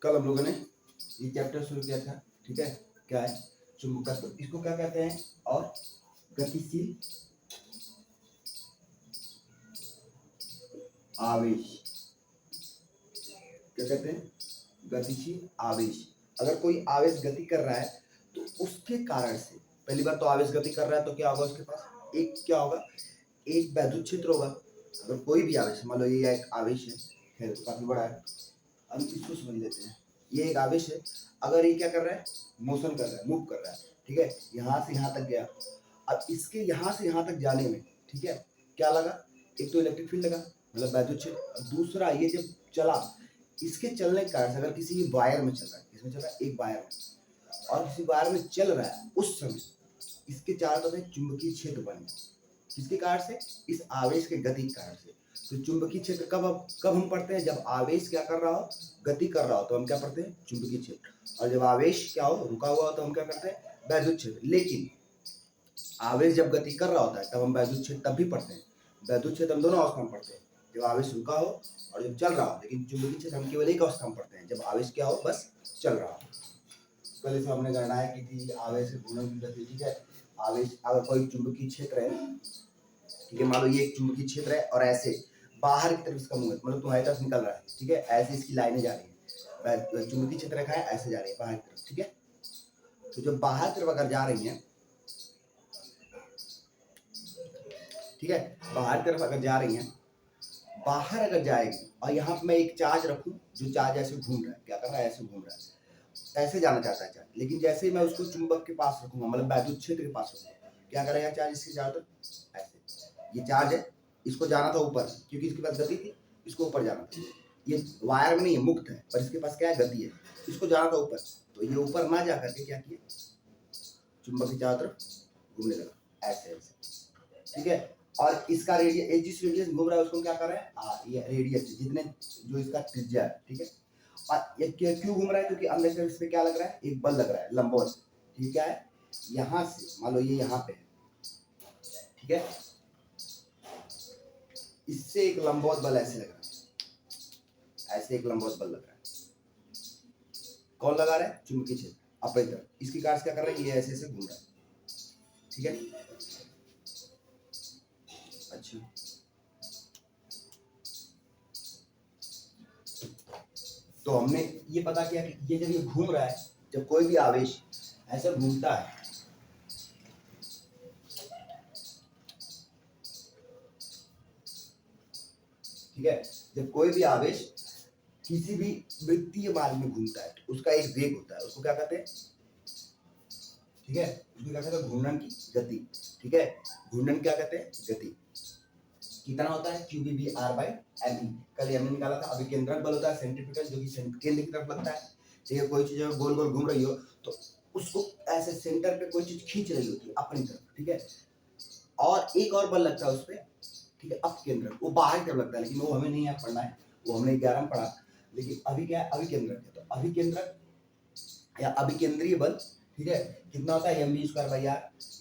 कल हम लोगों ने ये चैप्टर शुरू किया था, ठीक है। क्या है? चुंबकत्व। इसको क्या कहते हैं? और गतिशील आवेश। क्या कहते हैं? गतिशील आवेश। अगर कोई आवेश गति कर रहा है तो उसके कारण से, पहली बात तो आवेश गति कर रहा है तो क्या होगा उसके पास? एक क्या होगा? एक वैद्युत क्षेत्र होगा। अगर कोई भी आवेश, मान लो ये एक आवेश है, खैर तो काफी बड़ा है, हम इसको समझ लेते हैं। ये एक आवेश है, अगर ये क्या कर रहा है? मोशन कर रहा है, मूव कर रहा है, ठीक है। यहाँ से यहाँ तक गया। अब इसके यहाँ से यहाँ तक जाने में, ठीक है, क्या लगा? एक तो इलेक्ट्रिक फील्ड लगा, मतलब वैद्युत क्षेत्र। दूसरा, ये जब चला, इसके चलने के कारण से, अगर किसी वायर में चल रहा है, किसमें चल रहा है? एक वायर में, और किसी वायर में चल रहा है, उस समय इसके चारों तरफ एक चुंबकीय क्षेत्र बन गया। किसके कारण से? इस आवेश के गति के कारण से। तो चुंबकीय क्षेत्र कब हम पढ़ते हैं? जब आवेश क्या कर रहा हो? गति कर रहा हो, तो हम क्या पढ़ते हैं? चुंबकीय क्षेत्र। और जब आवेश क्या हो? रुका हुआ हो, तो हम क्या करते हैं? वैद्युत क्षेत्र। लेकिन आवेश जब गति कर रहा होता है तब हम वैद्युत क्षेत्र तब भी पढ़ते हैं। वैद्युत क्षेत्र हम दोनों अवस्था में पढ़ते हैं, जब आवेश रुका हो और जब चल रहा हो। लेकिन चुंबकीय क्षेत्र हम केवल एक अवस्था में पढ़ते हैं, जब आवेश क्या हो? बस चल रहा हो। कल इसमें हमने गणनाएं की थी आवेश के गुणों की गति, ठीक है। आवेश, अगर कोई चुंबकीय क्षेत्र है, ठीक है, मान लो ये एक चुंबकीय क्षेत्र है और ऐसे बाहर की तरफ इसका मूवमेंट, मतलब तुम्हारी तरफ निकल रहा है, ठीक है, ऐसे इसकी लाइनें जा रही है, चुंबकीय क्षेत्र रेखा है, ऐसे जा रही है बाहर की तरफ, ठीक है। तो जब बाहर की तरफ अगर जा रही है, ठीक है, बाहर की तरफ अगर जा रही है, बाहर अगर जाएगी और यहाँ पे मैं एक चार्ज रखूं, जो चार्ज ऐसे घूम रहा है, क्या कर रहा है? ऐसे घूम रहा है, ऐसे जाना चाहता है चार्ज। लेकिन जैसे ही मैं उसको चुंबक के पास रखूंगा, मतलब वैद्युत क्षेत्र के पास रखूंगा, क्या करेगा चार्ज? इसके चारों तरफ ऐसे, ये चार्ज है, इसको जाना था ऊपर, क्योंकि इसके पास गति थी, इसको ऊपर जाना था। ये वायर में नहीं है, मुक्त है, पर इसके पास क्या है? गति है, इसको जाना था ऊपर। तो ये ऊपर ना जा करके क्या किया? चुंबक के चारों तरफ घूमने लगा, ऐसे ऐसे, ठीक है। और इसका रेडियस, जिस रेडियस घूम रहा है उसको क्या कर रहा है? ये रेडियस, जितने जो इसका त्रिज्या है, ठीक है। और ये क्यों घूम रहा है? क्योंकि अंदर से इस पे क्या लग रहा है? एक बल लग रहा है, लंबवत, ठीक है। यहाँ से मान लो ये यहाँ पे है, ठीक है, इससे एक लंबवत बल ऐसे लग रहा है, ऐसे एक लंबवत बल लग रहा है। कौन लगा रहा है? चुंबकीय क्षेत्र अपनी तरफ। इसके कारण क्या कर रहा है? ये ऐसे ऐसे घूम रहा है, ठीक है। अच्छा, तो हमने ये पता किया कि ये जब ये घूम रहा है, जब कोई भी आवेश ऐसे घूमता है, ठीक है, जब कोई भी आवेश किसी भी वृत्तीय मार्ग में घूमता है तो उसका एक वेग होता है, उसको क्या कहते हैं? ठीक है, उसको क्या कहते हैं? घूर्णन की गति, ठीक है। घूर्णन क्या कहते हैं? गति। कितना होता है? Q_V_R/mE। कल हमने निकाला था। अभिकेंद्रक बल होता है सेंट्रीफ्यूगल, जो कि केंद्र की तरफ लगता है, ठीक है। कोई चीज अगर गोल गोल घूम रही हो तो उसको ऐसे सेंटर पे कोई चीज खींच रही होती है अपनी तरफ, ठीक है। और एक और बल लगता है उस पर, ठीक है, अपकेंद्रक, वो बाहर की तरफ लगता है, लेकिन वो हमें नहीं पढ़ना है, वो हमने 11 में पढ़ा। लेकिन अभी क्या है? अभिकेंद्रक है। तो अभिकेंद्रक या अभिकेंद्रीय बल, ठीक है, कितना होता है? mv²/r।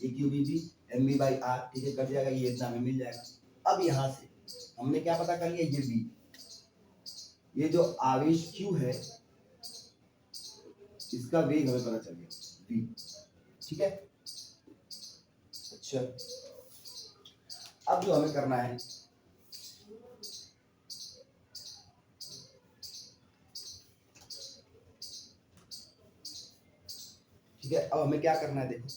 ये Q_V_B mv/r, ठीक है, कट जाएगा, ये इतना हमें मिल जाएगा। अब यहाँ से हमने क्या पता कर लिया? ये v, ये जो आवेश q है, इसका वेग हमें पता चल गया v, ठीक है। अच्छा, अब जो हमें करना है, ठीक है, अब हमें क्या करना है? देखो,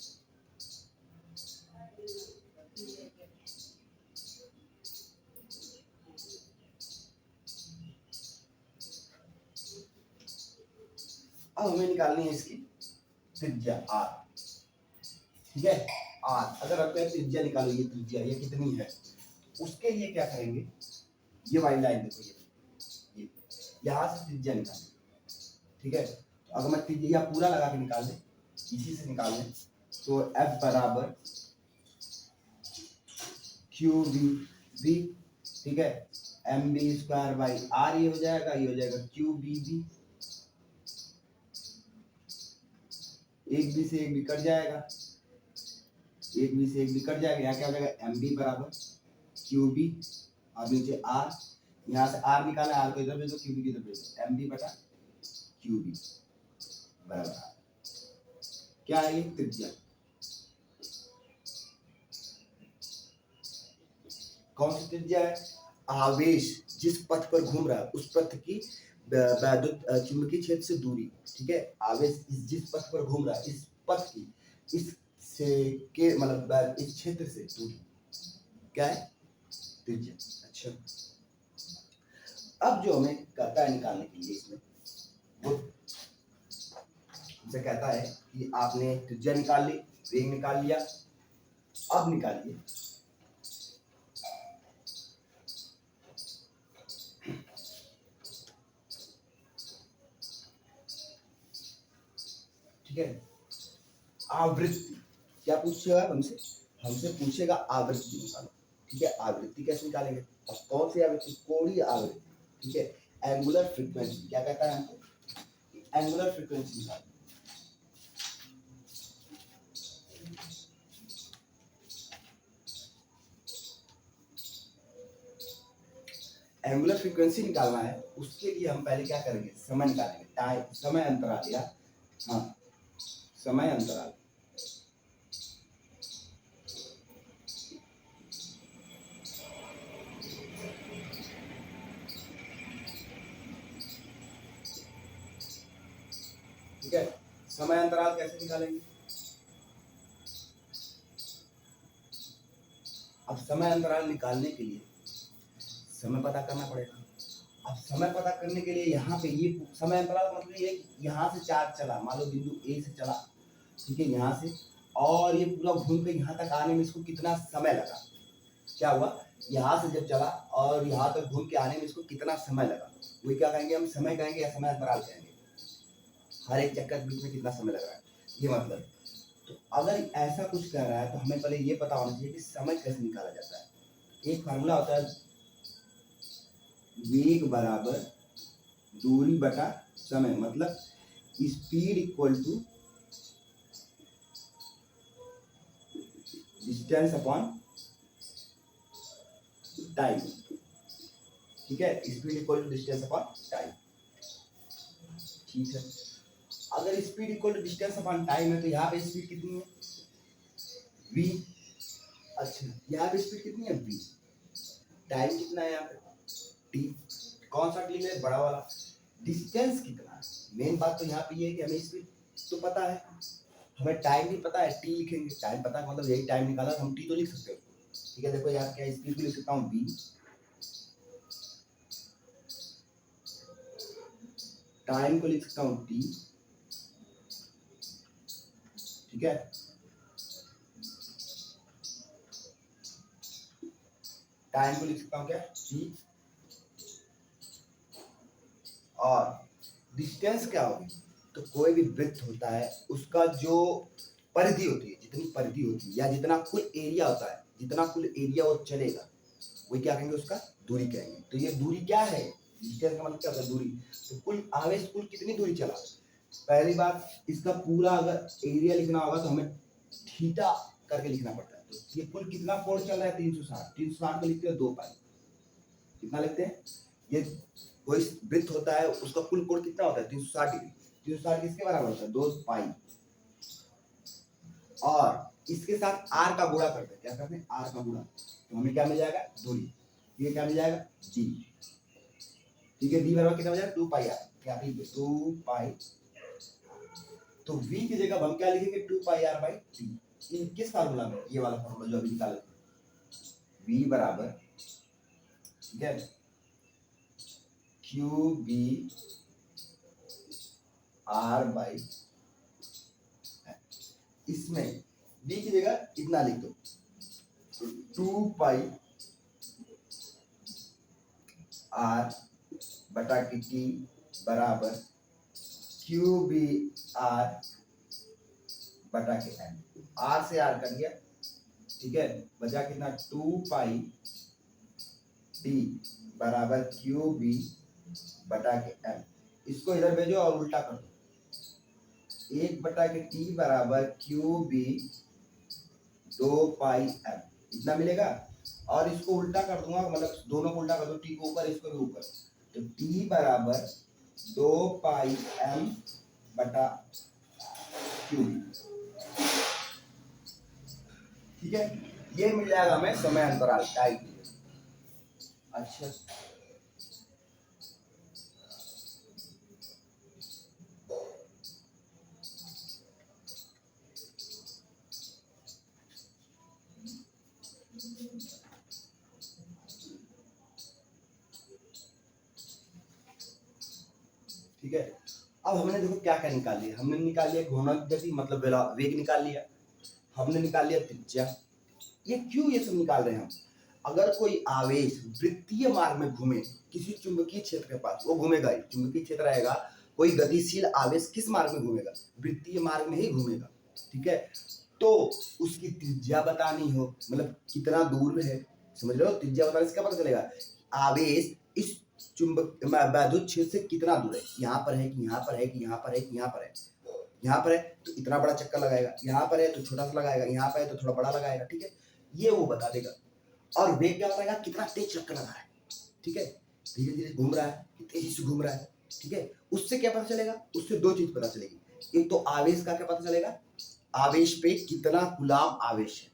अब हमें निकालनी है इसकी त्रिज्या r, ठीक है। r, अगर आपको त्रिज्या निकालो, ये त्रिज्या ये कितनी है, उसके लिए क्या करेंगे? ये वाली लाइन देखो, ये यहाँ से त्रिज्या निकालें, ठीक है। तो अगर मैं त्रिज्या पूरा लगा के निकाल लें, इसी से निकाल लें, तो F बराबर Q_V_B, ठीक है, mv²/r, ये हो जाएगा, ये हो जाएगा Q_V_B, एक भी से एक भी कट जाएगा, एक भी से एक भी कट जाएगा। यहाँ क्या हो जाएगा? mv बराबर QB और नीचे r, यहाँ से r निकाला, r को इधर भेजो, QB की इधर भेजो, mv बटा क्यू बी बराबर क्या है, ये त्रिज्या। कौन सी त्रिज्या है? आवेश जिस पथ पर घूम रहा है उस पथ की वैद्युत चुंबकीय क्षेत्र से दूरी, ठीक है। आवेश जिस पथ पर घूम रहा है इस पथ की इस से के मतलब इस क्षेत्र से दूरी क्या है, त्रिज्या। अच्छा, अब जो हमें कहता है निकालने के लिए इसमें वो हमसे कहता है कि आपने त्रिज्या निकाल ली, वेग निकाल लिया, अब निकालिए ठीक है आवृत्ति। क्या पूछेगा हमसे? हमसे पूछेगा आवृत्ति निकालो, ठीक है। आवृत्ति कैसे निकालेंगे? और कौन सी आवृत्ति? कोणीय आवृत्ति, ठीक है। एंगुलर फ्रीक्वेंसी क्या कहता है हमको? एंगुलर फ्रीक्वेंसी निकालो। एंगुलर फ्रीक्वेंसी निकालना है, उसके लिए हम पहले क्या करेंगे? समय निकालेंगे, टाइम, समय अंतराल या हाँ समय अंतराल। ठीक है, समय अंतराल कैसे निकालेंगे? अब समय अंतराल निकालने के लिए समय पता करना पड़ेगा। अब समय पता करने के लिए यहाँ पे ये समय अंतराल मतलब ये यहाँ से चार्ज चला, मान लो बिंदु ए से चला, ठीक है, यहाँ से, और ये पूरा घूम के यहाँ तक आने में इसको कितना समय लगा? क्या हुआ? यहाँ से जब चला और यहाँ तक घूम के आने में इसको कितना समय लगा, वही क्या कहेंगे हम? समय कहेंगे या समय अंतराल कहेंगे? हर एक चक्कर के बीच में कितना समय लग रहा है, ये मतलब। तो अगर ऐसा कुछ कह रहा है तो हमें पहले ये पता होना चाहिए कि समय कैसे निकाला जाता है। एक फार्मूला होता है, वेग बराबर दूरी बटा समय, मतलब speed equal to distance upon time, ठीक है। Speed equal to distance upon time, ठीक है। अगर speed equal to distance upon time है तो यहाँ पे स्पीड कितनी है? v। अच्छा, यहाँ पे स्पीड कितनी है? v। टाइम कितना है यहाँ पे? t। कौन सा t है? बड़ा वाला। डिस्टेंस कितना है? मेन बात तो यहाँ पे ये है कि हमें स्पीड तो पता है, हमें टाइम भी पता है, t लिखेंगे। टाइम पता है मतलब यही टाइम निकाला, हम t तो लिख सकते हो, ठीक है। देखो यार, क्या स्पीड भी लिख सकता हूँ v, टाइम को लिख सकता हूँ t, ठीक है। टाइम को लिख सकता हूँ क्या? t। और डिस्टेंस क्या होगी? तो कोई भी वृत्त होता है उसका जो परिधि होती है, जितनी परिधि होती है या जितना कुल एरिया होता है, जितना कुल एरिया वो चलेगा, वही क्या कहेंगे? उसका दूरी कहेंगे। तो ये दूरी क्या है? डिस्टेंस का मतलब क्या होता है? दूरी। तो कुल आवेश कुल कितनी दूरी चला? पहली बात, इसका पूरा अगर एरिया लिखना होगा तो हमें थीटा करके लिखना पड़ता है। तो ये कुल कितना कोण चल रहा है? 360। 360 को लिखते हैं 2 पाई। कितना लिखते हैं? ये कोई वृत्त होता है उसका कुल कोण कितना होता है? 360 डिग्री। 360 किसके बराबर होता है? 2 पाई। और इसके साथ आर का गुणा करते हैं। क्या करते हैं? आर का गुणा। तो हमें क्या मिल जाएगा? दूरी। ये क्या मिल जाएगा? जी, ठीक है। डी बराबर कितना हो जाएगा? 2 पाई आर। क्या? 2 पाई। तो v की जगह हम क्या लिखेंगे? 2 पाई आर बाई टी। इन किस फार्मूला में? ये वाला फार्मूला जो अभी निकाला, v बराबर, ठीक है, क्यू बी आर बाई, इसमें v की जगह इतना लिख दो, 2 पाई आर बटा की टी बराबर क्यू बी आर बटा के एन। आर से आर कर दिया, ठीक है, बचा कितना? 2 पाई टी बराबर क्यू बी बटा के एन। इसको इधर भेजो और उल्टा कर दो। 1 बटा के टी बराबर क्यू बी 2 पाई एन, इतना मिलेगा। और इसको उल्टा कर दूंगा, मतलब दोनों को उल्टा कर दो, टी को ऊपर इसको भी ऊपर, तो टी बराबर 2πm/क्यू। ठीक है, ये मिल जाएगा हमें समय अंतराल टाइम। अच्छा, ठीक है। अब हमने देखो क्या क्या निकाल लिया, हमने निकाल लिया घूर्णन गति मतलब वेग निकाल लिया, हमने निकाल लिया त्रिज्या। ये क्यों ये सब निकाल रहे हैं हम? अगर कोई आवेश वृत्तीय मार्ग में घूमे किसी चुंबकीय क्षेत्र के पास, वो घूमेगा ही, चुंबकीय क्षेत्र रहेगा, कोई गतिशील आवेश किस मार्ग में घूमेगा? वृत्तीय मार्ग में ही घूमेगा। ठीक है, तो उसकी त्रिज्या बतानी हो, मतलब कितना दूर है, समझ रहे हो? त्रिज्या बताने से क्या पता चलेगा? आवेश इस चुंबक वैद्युत क्षेत्र से कितना दूर है, यहाँ पर है कि यहाँ पर है कि यहाँ पर है कि यहाँ पर है। यहाँ पर है तो इतना बड़ा चक्कर लगाएगा, यहाँ पर है तो छोटा सा लगाएगा, यहाँ पर है तो थोड़ा बड़ा लगाएगा। ठीक है, ये वो बता देगा। और वेग क्या बताएगा? कितना तेज चक्कर लगा रहा है। ठीक है, धीरे धीरे घूम रहा है, तेजी से घूम रहा है। ठीक है, उससे क्या पता चलेगा? उससे दो चीज पता चलेगी। एक तो आवेश का क्या पता चलेगा, आवेश पे कितना कूलाम आवेश है।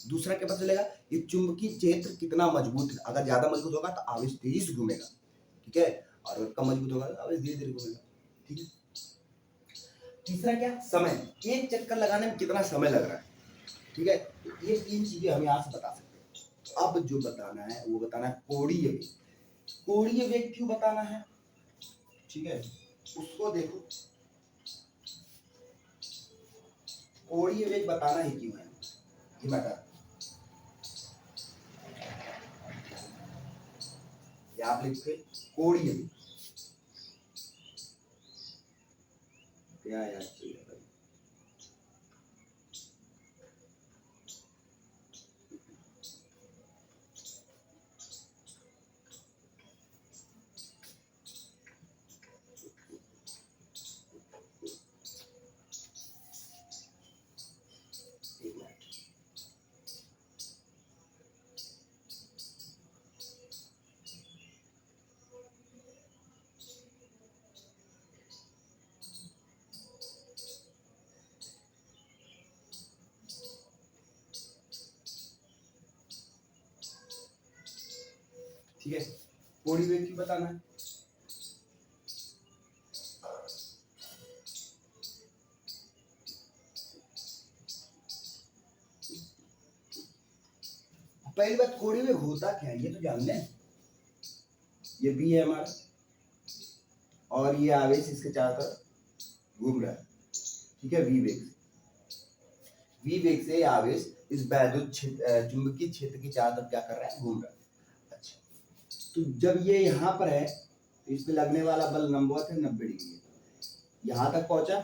दूसरा क्या पता चलेगा, ये चुंबकीय क्षेत्र कितना मजबूत है। अगर ज्यादा मजबूत होगा तो आवेश तेजी से घूमेगा। ठीक है, और अगर कम मजबूत होगा तो आवेश धीरे धीरे घूमेगा। ठीक है, तीसरा क्या? समय, एक चक्कर लगाने में कितना समय लग रहा है। ठीक है, ये तीन चीजें हम यहाँ से बता सकते हैं। अब जो बताना है वो बताना है कोणीय वेग। कोणीय वेग क्यों बताना है? ठीक है, उसको देखो, कोणीय वेग बताना ही क्यों है ये मैटर। आप लिखते कोणीय वेग क्या याद चाहिए? ठीक है, कोणीय वेग क्यों बताना है? पहली बात, कोणीय वेग होता क्या है ये तो जान लें। ये बी है हमारा और ये आवेश इसके चारों तरफ घूम रहा है। ठीक है, वी वेग से, वी वेग से आवेश इस वैद्युत चुंबकीय क्षेत्र के चारों तरफ क्या कर रहा है? घूम रहा है। अच्छा, तो जब ये यहाँ पर है तो इस पे लगने वाला बल लंबवत है 90 डिग्री, यहाँ तक पहुंचा।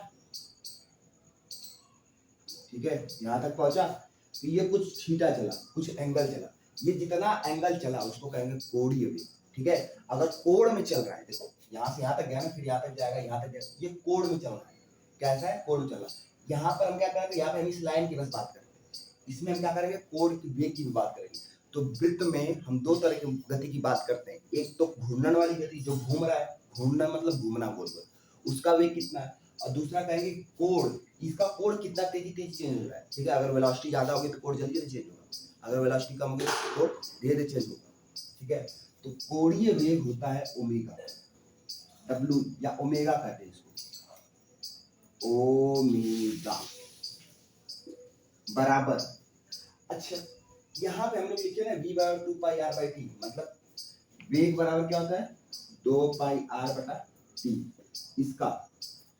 ठीक है, यहाँ तक पहुंचा तो ये कुछ थीटा चला, कुछ एंगल चला। ये जितना एंगल चला उसको कहेंगे कोणीय वेग। ठीक है, अगर कोण में चल रहा है, देखो यहाँ से यहाँ तक गया ना, फिर यहाँ तक जाएगा, यहाँ तक जाएगा, ये कोण में चल रहा है। कैसा है? कोण में चल रहा है। यहाँ पर हम क्या करेंगे, यहाँ पे हम इस लाइन की बस बात करेंगे, इसमें हम क्या करेंगे? कोण की वेग की भी बात करेंगे। तो वृत्त में हम दो तरह की गति की बात करते हैं। एक तो घूर्णन वाली गति, जो घूम रहा है, घूमना मतलब घूमना गोल गोल, उसका वेग कितना है। और दूसरा कहेंगे कोण, इसका कोण कितना तेजी तेजी चेंज हो रहा है। ठीक है, अगर वेलोसिटी ज्यादा होगी तो कोण जल्दी जल्दी चेंज होगा, अगर वेलोसिटी कम होगी तो कोण धीरे धीरे चेंज होगा। ठीक है, तो कोणीय वेग होता है ओमेगा, डब्ल्यू या ओमेगा कहते हैं इसको, ओमेगा बराबर। अच्छा, यहाँ पे हम लोग लिखे ना v बराबर 2πr/t, मतलब वेग बराबर क्या होता है? 2πr/t इसका।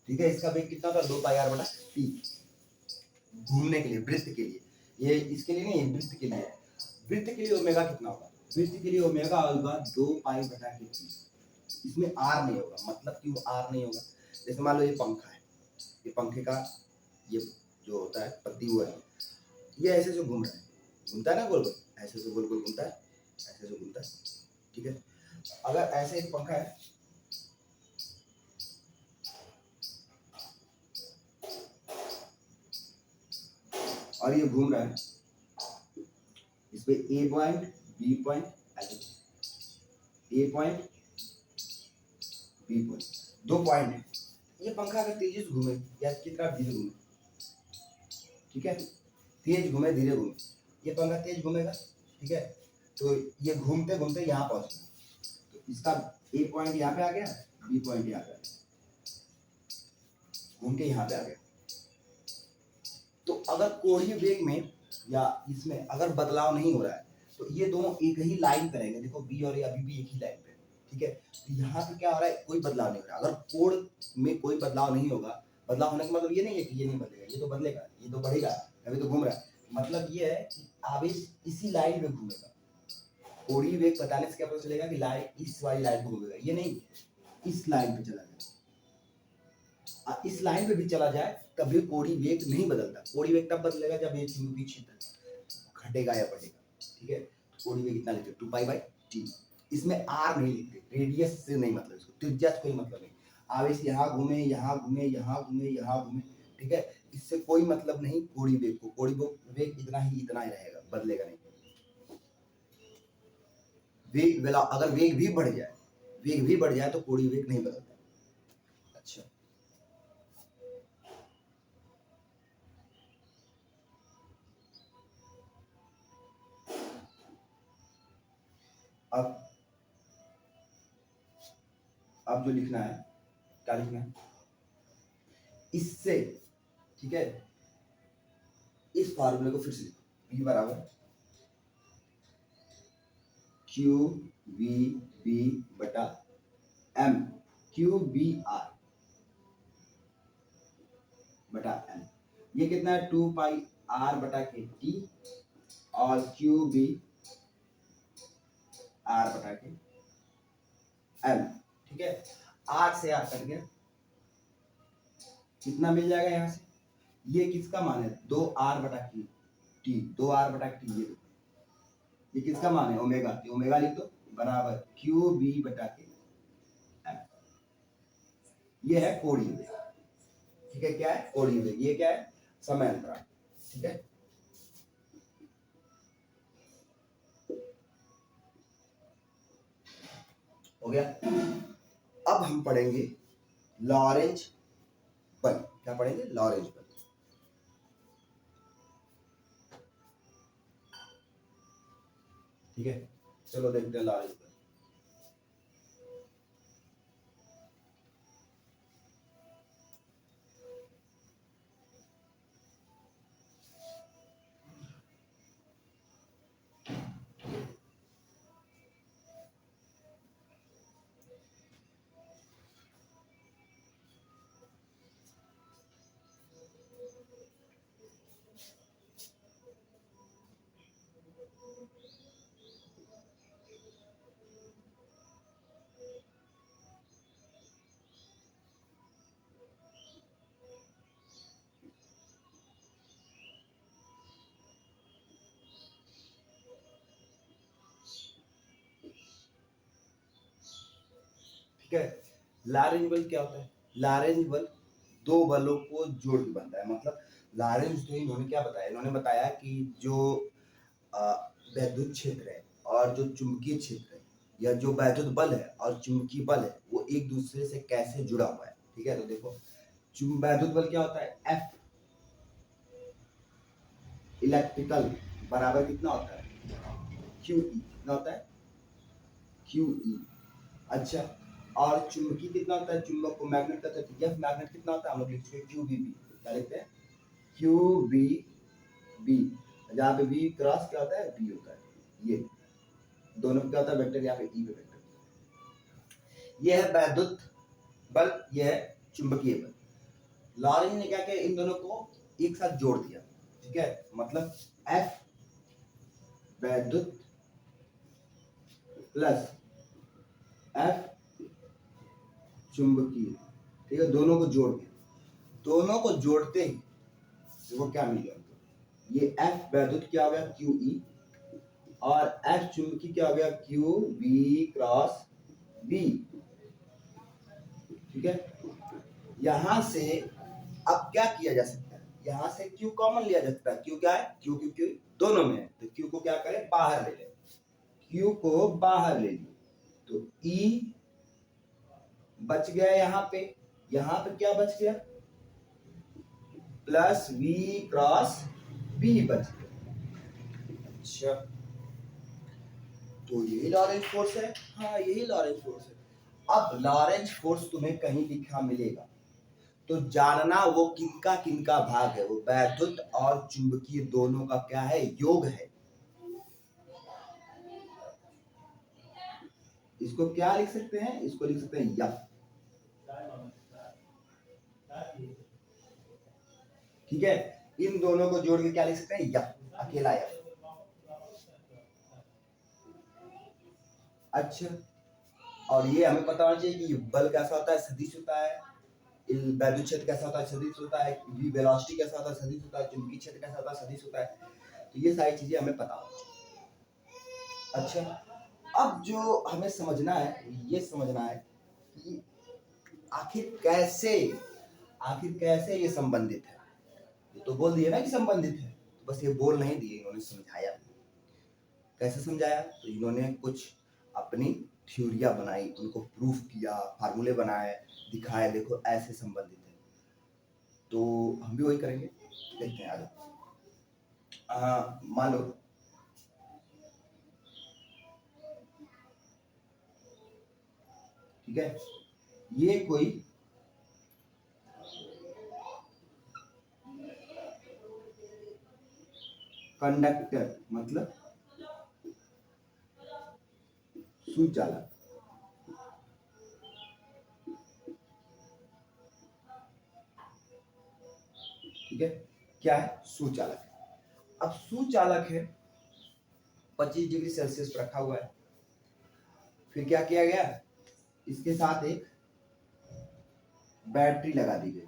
ठीक है, इसका वेग कितना होता है? 2πr/t। घूमने के लिए, वृत्त के लिए, ये इसके लिए नहीं, वृत्त के लिए। वृत्त के लिए ओमेगा कितना होगा? वृत्त के लिए ओमेगा होगा 2π/t। इसमें r नहीं होगा, मतलब क्यों r नहीं होगा? जैसे मान लो ये पंखा है, ये पंखे का ये जो होता है पत्ती हुआ है, ये ऐसे से घूम रहा है, घूमता है ना गोल गोल, ऐसे से गोल गोल घूमता है, ऐसे से घूमता है। ठीक है, अगर ऐसे एक पंखा है, और ये घूम रहा है, इस पे ए पॉइंट, बी पॉइंट, ऐसे ए पॉइंट, बी पॉइंट, दो पॉइंट है। ये पंखा अगर तेजी से घूमे या इसकी तरफ धीरे घूमे, ठीक है, तेज घूमे धीरे घूमे, ये पंखा तेज घूमेगा, ठीक है, तो ये घूमते घूमते यहाँ पहुंचेगा, तो इसका ए पॉइंट यहाँ पे आ गया, बी पॉइंट यहाँ पे आ गया, घूम के यहाँ पे आ गया। तो अगर कोणीय वेग में या इसमें अगर बदलाव नहीं हो रहा है तो ये दोनों एक ही लाइन पे रहेंगे। देखो बी और ए अभी भी एक ही लाइन पे, ठीक है, तो यहाँ पे क्या हो रहा है, कोई बदलाव नहीं हो रहा। अगर कोण में कोई बदलाव नहीं होगा, बदलाव होने का मतलब ये नहीं है कि ये नहीं बदलेगा, ये तो बदलेगा, ये तो बढ़ेगा, अभी तो घूम रहा है, मतलब ये है कि आवेश इसी लाइन में घूमेगा। कोणीय वेग बताने से क्या पता चलेगा कि लाइन इस वाली लाइन पे घूमेगा, ये नहीं इस लाइन पे चला जाएगा। इस लाइन पे भी चला जाए तब भी कोणीय वेग नहीं बदलता। कोणीय वेग तब बदलेगा जब ये चुंबकीय क्षेत्र घटेगा या बढ़ेगा, ठीक है। कोणीय वेग इतना लिखते 2π/t। इसमें आर नहीं लिखते, रेडियस से नहीं मतलब, इसको त्रिज्या से कोई मतलब नहीं। आवेश यहाँ घूमे यहाँ घूमे यहाँ घूमे यहाँ घूमे, ठीक है, इससे कोई मतलब नहीं कोणीय वेग को। कोणीय वेग इतना ही रहेगा, बदलेगा नहीं। वेग अगर वेग भी बढ़ जाए तो कोणीय वेग नहीं बदलता। अच्छा, अब जो लिखना है, क्या लिखना है, इससे, ठीक है, इस फार्मूले को फिर से लिखो, V बराबर क्यू वी बी बटा एम, क्यू बी आर बटा एम। ये कितना है, 2πr/k t और क्यू बी आर बटा के एम, ठीक है। आर से आर कट गया, कितना मिल जाएगा यहाँ से, ये किसका मान है, 2r/q t, 2r/t, ये किसका मान है, ओमेगा, ये ओमेगा लिख दो, बराबर क्यू बी बटा के एम। ये है कोणीय वेग, ठीक है, क्या है कोणीय वेग, ये क्या है समय अंतराल, ठीक है। हो गया। अब हम पढ़ेंगे लॉरेंज बल। क्या पढ़ेंगे, लॉरेंज बल, ठीक है। चलो देखते हैं लॉरेंज बल। ठीक है, लॉरेंज बल क्या होता है, लॉरेंज बल दो बलों को जोड़ के बनता है। मतलब लॉरेंज जो इन्होंने क्या बताया, इन्होंने बताया कि जो वैद्युत क्षेत्र है और जो चुंबकीय क्षेत्र है, या जो वैद्युत बल है और चुंबकीय बल है, वो एक दूसरे से कैसे जुड़ा हुआ है, ठीक है। तो देखो वैद्युत बल क्या होता है, F इलेक्ट्रिकल बराबर कितना होता है, QE, कितना होता है QE। अच्छा, और चुंबकीय कितना होता है, चुंबक को मैग्नेट कहते हैं, तो F मैग्नेट कितना होता है, हम लोग लिखते हैं QBB, क्या लिखते हैं QBB, जहाँ पे B क्रॉस क्या होता है, B होता है, ये दोनों क्या होता है वेक्टर, यहाँ पे E पे वेक्टर। ये है वैद्युत बल, ये है चुंबकीय बल। लॉरेंज ने क्या किया, इन दोनों को एक साथ जोड़ दिया, ठीक है, मतलब F वैद्युत प्लस F चुंबकीय, ठीक है, दोनों को जोड़ दिया। दोनों को जोड़ते ही देखो क्या मिल गया, ये F वैद्युत क्या हो गया QE और F चुंबकीय क्या हो गया QB क्रॉस B, ठीक है। यहां से अब क्या किया जा सकता है, यहां से Q कॉमन लिया जा सकता है। Q क्या है, Q Q Q दोनों में है, तो Q को क्या करें, बाहर ले लें, Q को बाहर ले लिया, तो E बच गया यहाँ पे क्या बच गया, प्लस v क्रॉस b बच गया। अच्छा, तो यही लॉरेंज फोर्स है। हाँ, यही लॉरेंज फोर्स है। अब लॉरेंज फोर्स तुम्हें कहीं लिखा मिलेगा तो जानना वो किनका किनका भाग है, वो वैद्युत और चुंबकीय दोनों का क्या है, योग है। इसको क्या लिख सकते हैं, इसको लिख सकते हैं यफ। ठीक है, इन दोनों को जोड़ के क्या लिख सकते हैं, यफ, अकेला यफ। अच्छा, और ये हमें पता होना चाहिए कि बल कैसा होता है, सदिश होता है, वैद्युत क्षेत्र कैसा होता है, सदिश होता है, वेलोसिटी कैसा होता है, सदिश होता है, चुंबकीय क्षेत्र कैसा होता है, सदिश होता है। तो ये सारी चीजें हमें पता होती। अच्छा, अब जो हमें समझना है, ये समझना है कि आखिर कैसे ये संबंधित है। ये तो बोल दिए ना कि संबंधित है, तो बस ये बोल नहीं दिए, इन्होंने समझाया। कैसे समझाया, तो इन्होंने कुछ अपनी थ्योरिया बनाई, उनको प्रूफ किया, फार्मूले बनाए, दिखाए, देखो ऐसे संबंधित है। तो हम भी वही करेंगे, देखते हैं आगे। मान लो ठीक है, ये कोई कंडक्टर मतलब सुचालक, ठीक है, क्या है, सुचालक। अब सुचालक है, 25 डिग्री सेल्सियस पर रखा हुआ है। फिर क्या किया गया, इसके साथ एक बैटरी लगा दी गई,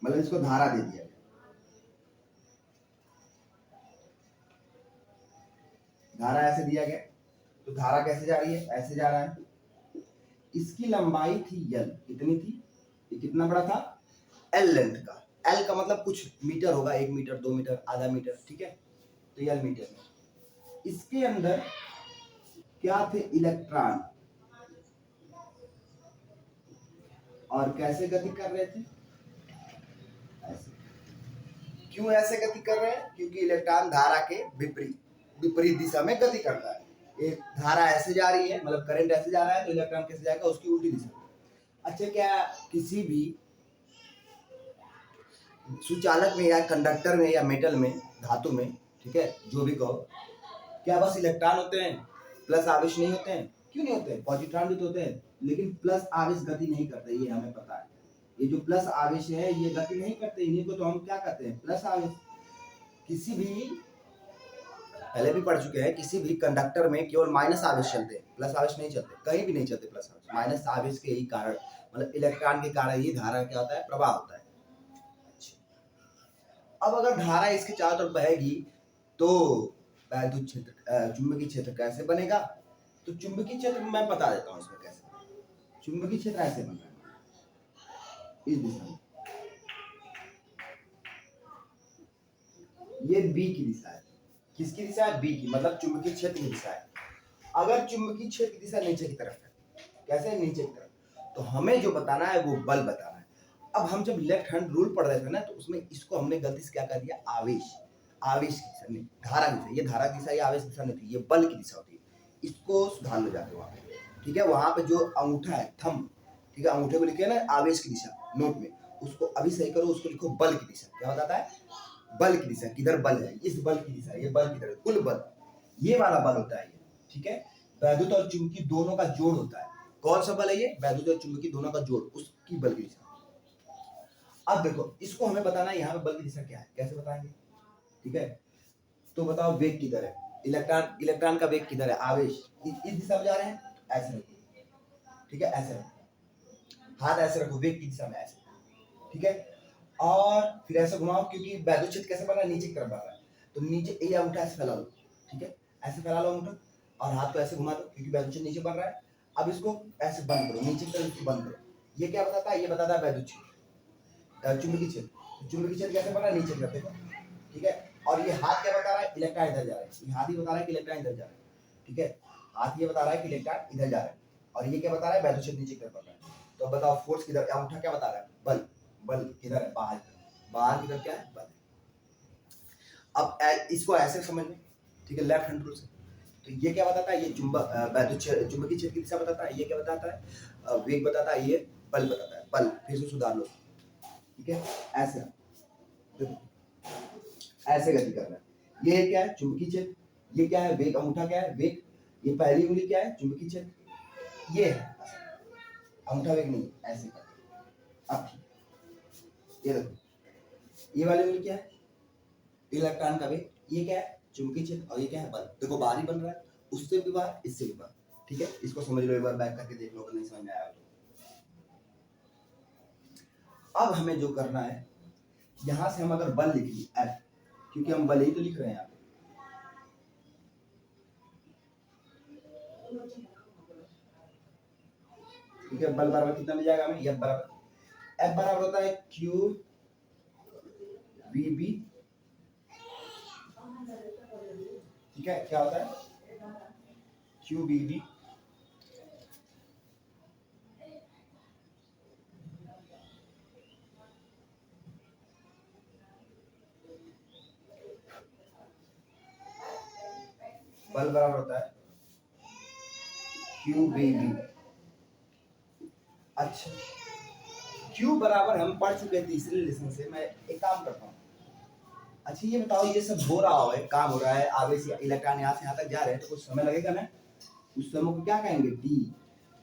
मतलब इसको धारा दे दिया गया। धारा ऐसे दिया गया, तो धारा कैसे जा रही है, ऐसे जा रहा है। इसकी लंबाई थी L, कितनी थी, ये कितना बड़ा था, L लेंथ का। L का मतलब कुछ मीटर होगा, 1 मीटर, 2 मीटर, आधा मीटर, ठीक है, तो L मीटर में। इसके अंदर क्या थे, इलेक्ट्रॉन, और कैसे गति कर रहे थे, ऐसे। क्यों ऐसे गति कर रहे हैं, क्योंकि इलेक्ट्रॉन धारा के विपरीत दिशा में गति करता है। एक धारा ऐसे जा रही है, मतलब करंट ऐसे जा रहा है, तो इलेक्ट्रॉन कैसे जाएगा, उसकी उल्टी दिशा। अच्छा, क्या किसी भी सुचालक में या कंडक्टर में या मेटल में, धातु में, ठीक है, जो भी कहो, क्या बस इलेक्ट्रॉन होते हैं, प्लस आवेश नहीं होते हैं? क्यों नहीं होते हैं, पॉजिट्रॉन भी तो होते हैं, लेकिन प्लस आवेश गति नहीं करते, ये हमें पता है। ये जो प्लस आवेश है ये गति नहीं करते, इन्हीं को तो हम क्या कहते हैं, प्लस आवेश। किसी भी, पहले भी पढ़ चुके हैं, किसी भी कंडक्टर में केवल माइनस आवेश चलते हैं, प्लस आवेश नहीं चलते, कहीं भी नहीं चलते प्लस आवेश। माइनस आवेश के ही कारण, मतलब इलेक्ट्रॉन के कारण ही धारा क्या होता है, प्रवाह होता है। अब अगर धारा इसके चारों तरफ बहेगी तो वैद्युत क्षेत्र, चुंबकीय क्षेत्र कैसे बनेगा, तो चुंबकीय क्षेत्र मैं बता देता हूँ इसमें कैसे। चुंबकीय क्षेत्र ऐसे बन रहा है, इस दिशा में, ये बी की दिशा है। किसकी दिशा है, बी की, मतलब चुंबकीय क्षेत्र की दिशा है। अगर चुंबकीय क्षेत्र की दिशा नीचे की तरफ है, कैसे, नीचे की तरफ, तो हमें जो बताना है वो बल बताना है। अब हम जब लेफ्ट हैंड रूल पढ़ रहे थे ना, तो उसमें इसको हमने गलती से क्या कर दिया, आवेश की दिशा नहीं, धारा की दिशा। ये धारा की दिशा, ये आवेश की दिशा नहीं थी, ये बल की दिशा होती है। इसको सुधार लो जाके वहां पे, ठीक है। वहां पे जो अंगूठा है, थंब, ठीक है, अंगूठे को लिखे ना आवेश की दिशा नोट में, उसको अभी सही करो, उसको लिखो बल की दिशा। क्या बताता है, बल की दिशा, किधर बल है, इस बल की दिशा, ये बल किधर, कुल बल, ये वाला बल होता है ये, ठीक है। वैद्युत और चुंबकीय दोनों का जोड़ होता है। कौन सा बल है ये, वैद्युत और चुंबकीय दोनों का जोड़, उसकी बल की दिशा। अब देखो, इसको हमें बताना है यहाँ पे बल की दिशा क्या है, कैसे बताएंगे, ठीक है। तो बताओ वेग किधर है, इलेक्ट्रॉन का वेग किधर है, आवेश इस दिशा में जा रहे हैं, ऐसे रखो, ठीक है, ऐसे रखो, हाथ ऐसे रखो, वेग की दिशा में ऐसे, ठीक है। और फिर ऐसे घुमाओ, क्योंकि वैद्युत क्षेत्र कैसे बन रहा है, नीचे की तरफ बढ़ रहा है, तो नीचे ये अंगूठा ऐसे फैला लो, ठीक है, ऐसे फैला लो अंगूठा, और हाथ को ऐसे घुमा दो, क्योंकि वैद्युत क्षेत्र नीचे बढ़ रहा है। अब इसको ऐसे बंद करो, नीचे की तरफ इसको बंद करो। ये क्या बताता है, ये बताता है वैद्युत क्षेत्र, चुंबकीय क्षेत्र। चुंबकीय क्षेत्र कैसे बन रहा है, नीचे की तरफ, देखो, ठीक है। और ये हाथ क्या बता रहा है, इलेक्ट्रॉन इधर जा रहा है, ये हाथ ही बता रहा है कि इलेक्ट्रॉन इधर जा रहा है, ठीक है। हाथ ये बता रहा है कि इलेक्ट्रॉन इधर जा रहा है, और ये क्या बता रहा है, वैद्युत क्षेत्र नीचे की तरफ बढ़ रहा है। तो अब बताओ फोर्स किधर, अंगूठा क्या बता रहा है, बल, बल किधर है, बाहर, बाहर किधर क्या है, बल। अब इसको ऐसे समझ में, ठीक है, लेफ्ट हैंड रूल से। तो ये क्या बताता है, ये चुंबकीय क्षेत्र की दिशा बताता है, ये क्या बताता है, वेग बताता है, ये बल बताता है, बल फिर से सुधार लो, ठीक है, ऐसे ऐसे गति करना है। ये क्या है, चुंबकीय क्षेत्र, ये क्या है, वेग, अंगूठा क्या है, वेग, ये पहली उंगली क्या है, चुंबकीय क्षेत्र, ये है अंगूठा, वेग नहीं, ऐसे कर। अब ये देखो, ये वाली उंगली क्या है, इलेक्ट्रॉन का वेग, ये क्या है, चुंबकीय क्षेत्र, और ये क्या है, बल। देखो बाहर ही बन रहा है, उससे भी बाहर, इससे भी बाहर, ठीक है। इसको समझ लो, एक बार बैक करके देख लो अगर नहीं समझ में आया तो। अब हमें जो करना है, यहां से हम अगर बल लिख ली F, क्योंकि हम बल ही तो लिख रहे हैं यहाँ पे, ठीक है। बल बराबर कितना मिल जाएगा हमें, F बराबर होता है Q VB, ठीक है, क्या होता है Q VB बल बराबर होता है Q VB। अच्छा, Q बराबर हम पढ़ चुके हैं तीसरे लेसन से। मैं एक काम करता हूँ, अच्छा ये बताओ, ये सब हो रहा है, काम हो रहा है, आवेश इलेक्ट्रॉन यहाँ से यहाँ तक जा रहे हैं, तो कुछ समय लगेगा ना, उस समय को क्या कहेंगे, टी।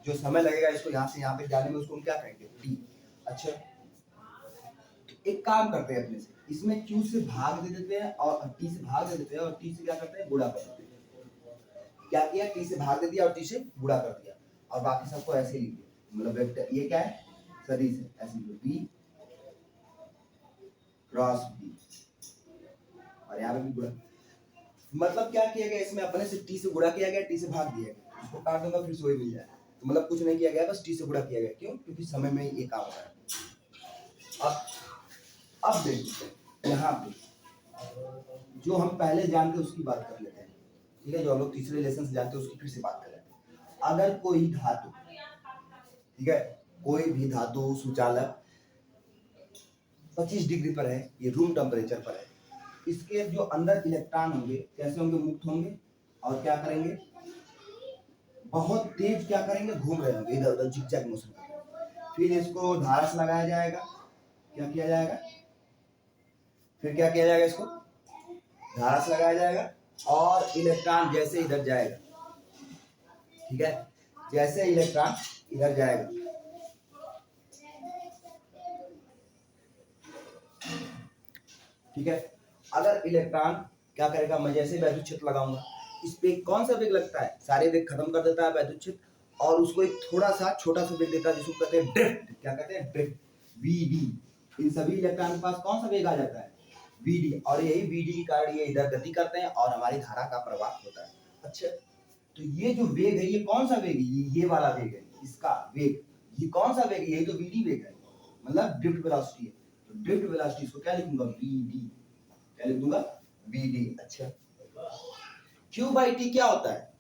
जो समय लगेगा इसको यहाँ से यहाँ तक जाने में, उसको हम क्या कहेंगे, टी। अच्छा, तो एक काम करते हैं अपने से, इसमें Q से भाग दे देते हैं और T से भाग दे देते हैं, और T से क्या करते हैं, गुणा कर देते हैं। क्या किया, T से भाग दे दिया और T से गुणा कर दिया, और बाकी सबको ऐसे लिख दिया, मतलब वेक्टर, ये क्या है, सदिश है, ऐसे लिखो B क्रॉस B, और यहाँ पे भी गुणा। मतलब क्या किया गया इसमें, अपने से T से गुणा किया गया, T से भाग दिया गया, इसको काट दूंगा फिर से वही मिल जाएगा। तो मतलब कुछ नहीं किया गया, बस T से गुणा किया गया, क्यों, क्योंकि समय में ये काम हो रहा है। अब देखिए यहाँ पे जो हम पहले जानते उसकी बात कर लेते हैं, ठीक है, जो हम लोग तीसरे लेसन से जानते हैं उसकी फिर से बात कर लेते हैं। अगर कोई धातु, ठीक है, कोई भी धातु सुचालक 25 डिग्री पर है, ये रूम टेम्परेचर पर है, इसके जो अंदर इलेक्ट्रॉन होंगे कैसे होंगे, मुक्त होंगे, और क्या करेंगे, बहुत तेज क्या करेंगे, घूम रहे होंगे इधर उधर, जिगजैग मोशन करेंगे। फिर इसको धारा से लगाया जाएगा, क्या किया जाएगा, फिर क्या किया जाएगा, इसको धारा से लगाया जाएगा, और इलेक्ट्रॉन जैसे इधर जाएगा, ठीक है, जैसे इलेक्ट्रॉन इधर जाएगा, ठीक है, अगर इलेक्ट्रॉन क्या करेगा, मैं जैसे वैद्युत क्षेत्र लगाऊंगा, इस पे कौन सा वेग लगता है, सारे वेग खत्म कर देता है वैद्युत क्षेत्र, और उसको एक थोड़ा सा छोटा सा वेग देता है, जिसको कहते हैं ड्रिफ्ट, क्या कहते हैं, ड्रिफ्ट, वीडी। इन सभी इलेक्ट्रॉन के पास कौन सा वेग आ जाता है, वीडी, और यही वीडी के कारण ये इधर गति करते हैं और हमारी धारा का प्रवाह होता है। अच्छा, तो ये जो वेग है, ये कौन सा वेग है, ये वाला वेग है, इसका वेग, ये कौन सा वेग है, यही तो वीडी वेग है, मतलब ड्रिफ्ट वेलोसिटी है। तो ड्रिफ्ट वेलोसिटी इसको क्या लिखूंगा, वीडी, क्या लिख दूंगा, वीडी। अच्छा, Q बाई टी क्या होता है,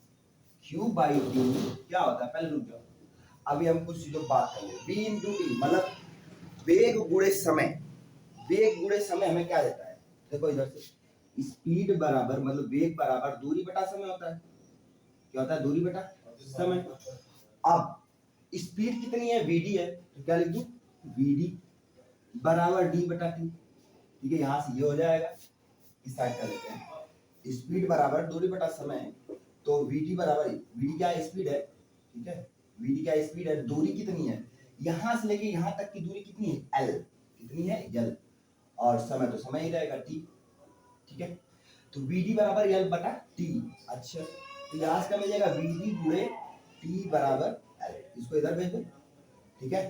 Q बाई टी क्या होता है, पहले रुक जाओ, अभी हम कुछ चीजों बात कर ले। V इंटू टी मतलब वेग गुणे समय, वेग गुणे समय हमें क्या देता है, देखो इधर से स्पीड बराबर, मतलब वेग बराबर दूरी बटा समय होता है, क्या होता है, दूरी बटा समय। अब स्पीड कितनी है, vd है, तो क्या लिख दूं, vd बराबर d बटा t, ठीक है, यहां से ये हो जाएगा, इस साइड कर लेते हैं, स्पीड बराबर दूरी बटा समय, तो vd बराबर, vd क्या स्पीड है, ठीक है, vd क्या स्पीड है, दूरी कितनी है, यहां से लेके यहां तक की दूरी कितनी है, l, कितनी है, l, और समय तो समय ही रहेगा t, ठीक है, तो vd बराबर l बटा t। अच्छा, तो यहां से क्या मिल जाएगा, vd गुणे t बराबर l, इसको इधर भेज दो, ठीक है,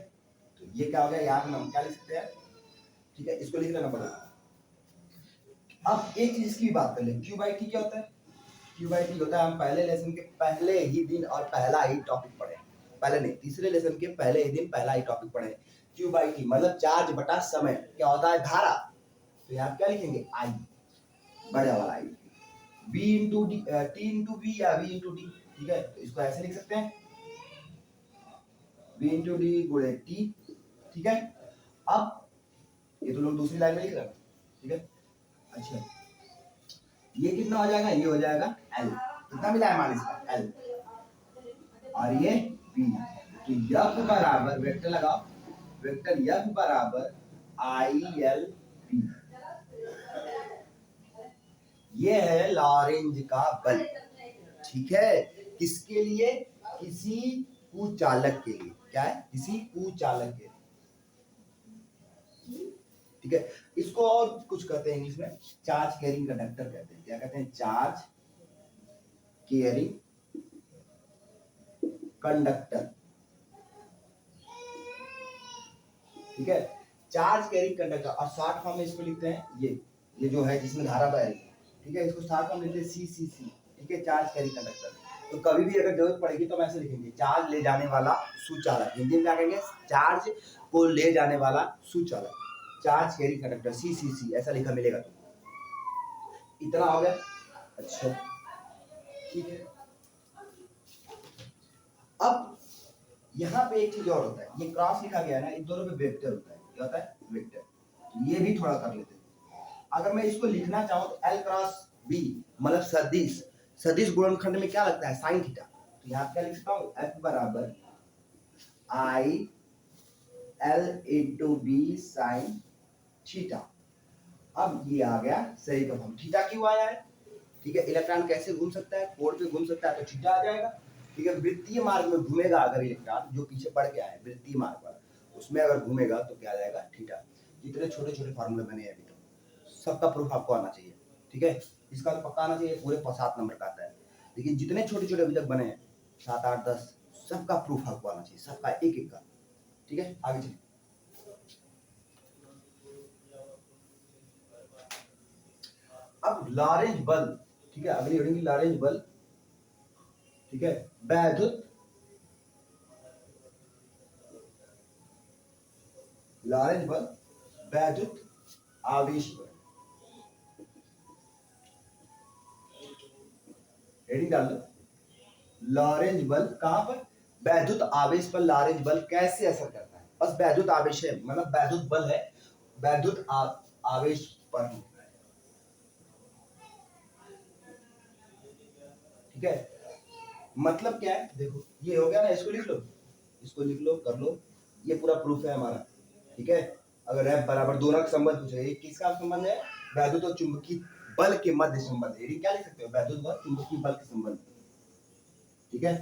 तो ये क्या हो गया, यहाँ हम क्या लिख सकते हैं, ठीक है, इसको लिख लेना पड़ेगा। अब एक चीज की बात कर ले, Q बाई टी क्या होता है, Q बाई टी होता है, हम पहले लेसन के पहले ही दिन और पहला ही टॉपिक पढ़े, पहले नहीं, तीसरे लेसन के पहले ही दिन पहला ही टॉपिक पढ़े। Q बाई टी मतलब चार्ज बटा समय, क्या होता है, धारा, तो यहाँ क्या लिखेंगे, I, बड़े वाला I, V into D, T into V या V इंटू डी, ठीक है, तो इसको ऐसे लिख सकते हैं, v इंटू डी गुणे टी। ठीक है, अब ये तो लोग दूसरी लाइन में लिख रहे हैं, ठीक है। अच्छा, ये कितना हो जाएगा, ये हो जाएगा L, कितना मिला है मान इसका L, और ये V। तो F बराबर वेक्टर लगाओ, वेक्टर F बराबर ILV, ये है लॉरेंज का बल। ठीक है, किसके लिए, किसी कुचालक के लिए। क्या है, किसी कुचालक के लिए। ठीक है, इसको और कुछ कहते हैं इंग्लिश में, चार्ज कैरिंग कंडक्टर कहते हैं। क्या कहते हैं, चार्ज कैरिंग कंडक्टर। ठीक है, चार्ज कैरिंग कंडक्टर, और शॉर्ट फॉर्म में इसको लिखते हैं ये जो है जिसमें धारा बह रही है। ठीक है, इसको शॉर्ट फॉर्म लिखते हैं CCC। ठीक है, चार्ज कैरिंग कंडक्टर। तो कभी भी अगर जरूरत पड़ेगी तो हम ऐसे लिखेंगे, चार्ज ले जाने वाला सुचालक। हिंदी में क्या कहेंगे, चार्ज को ले जाने वाला सुचालक, चार्ज कैरिंग कंडक्टर CCC, ऐसा लिखा मिलेगा। तो इतना हो गया। अच्छा, ठीक है, अब यहाँ पे एक चीज और होता है, ये क्रॉस लिखा गया है ना, इन दोनों पे वेक्टर होता है। क्या होता है, वेक्टर। तो ये भी थोड़ा कर लेते हैं। अगर मैं इसको लिखना चाहूँ तो L क्रॉस B, मतलब सदिश, सदिश गुणनखंड में क्या लगता है, साइन थीटा। तो यहाँ क्या लिख सकता हूँ, F बराबर IL into B sine theta. अब ये आ गया सही का फॉर्म। थीटा क्यों आया है, ठीक है, इलेक्ट्रॉन कैसे घूम सकता है, कोण पे घूम सकता है, तो थीटा आ जाएगा। ठीक है, वृत्तीय मार्ग में घूमेगा अगर इलेक्ट्रॉन, जो पीछे पड़ के आए वृत्तीय मार्ग पर, उसमें अगर घूमेगा तो क्या आ जाएगा, थीटा। जितने छोटे छोटे फॉर्मूले बने हैं अभी तक, सबका प्रूफ आपको आना चाहिए। ठीक है, इसका तो पक्का आना चाहिए, पूरे 7 नंबर का आता है। लेकिन जितने छोटे छोटे अभी तक बने हैं, 7, 8, 10, सबका प्रूफ आपको आना चाहिए, सबका एक एक का। ठीक है, आगे चलिए। अब लॉरेंज बल, ठीक है, अगली हेडिंग लॉरेंज बल। ठीक है, वैद्युत, लॉरेंज बल, वैद्युत आवेश बल। हेडिंग डाल दो, लॉरेंज बल कहां पर, वैद्युत आवेश पर लॉरेंज बल कैसे असर करता है। बस वैद्युत आवेश है, मतलब वैद्युत बल है, वैद्युत आवेश पर। ठीक है, मतलब क्या है, देखो ये हो गया ना, इसको लिख लो, इसको लिख लो, कर लो, ये पूरा प्रूफ है हमारा। ठीक है, अगर F बराबर दोनों का संबंध पूछे, एक किसका संबंध है, वैद्युत और चुंबकीय बल के मध्य संबंध। हेडिंग क्या लिख सकते हो, वैद्युत व चुंबकीय बल के संबंध। ठीक है,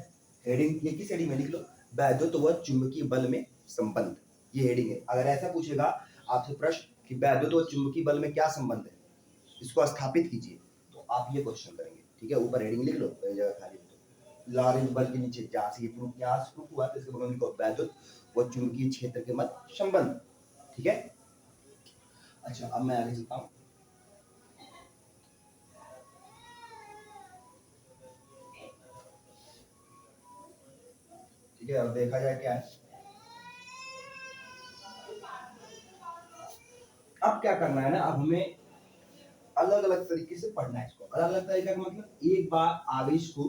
हेडिंग ये किस हेडिंग में लिख लो, वैद्युत व चुंबकीय बल में संबंध, ये हेडिंग है। अगर ऐसा पूछेगा आपसे प्रश्न कि वैद्युत व चुंबकीय बल में क्या संबंध है, इसको स्थापित कीजिए, तो आप ये क्वेश्चन करेंगे। ठीक है, ऊपर हेडिंग लिख लो, जगह खाली हो तो लॉरेंज बल के नीचे जहां से ये प्रूफ, यहाँ से प्रूफ हुआ, तो इसके बगल में लिखो वैद्युत व चुंबकीय क्षेत्र के मध्य संबंध। ठीक है, अच्छा अब मैं आगे चलता हूँ। ठीक है, अब देखा जाए क्या है, अब क्या करना है ना, अब हमें अलग अलग तरीके से पढ़ना है इसको। अलग अलग तरीका का मतलब, एक बार आवेश को